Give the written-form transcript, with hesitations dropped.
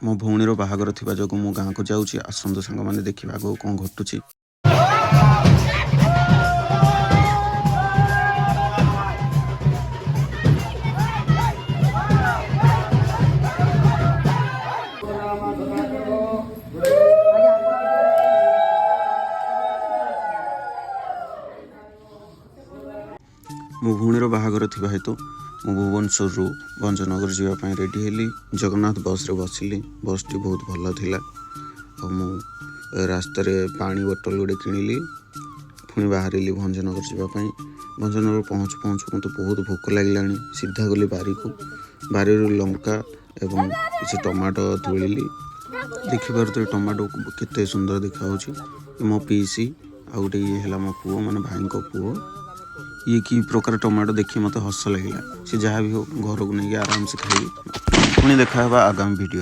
मो भौणीर बाहागर थिबा जोगु मु गाँ को जाऊँगी। आसंतु सांग माने देखिबा आगो कौन घटुची। मो भौणीर बाहागर थिबा हेतु मु भुवनेश्वर रु भंजनगर जावाई रेडी हेली। जगन्नाथ बस रे बसिली। बस टी बहुत भल थिला। मु रास्ता रे पानी बोतल गुड़े किनिली। पुणी बाहरिली भंजनगर जावाई। भंजनगर पहुँचु पहुँचु मत बहुत भोक लगिलानी। सीधा गली बारी को। बारी लंका एवं किसी टमाटो तोलिली। देखिपारे टमाटो केते सुंदर देखा मो पीसी आ गोटे ये है मो पुओ माने भाई को पुओ। ये कि प्रकार टमाटो देखी मत हस लगे। सी जहाँ भी हो घर को नहीं आराम से खाई। पुणी देखा आगामी वीडियो।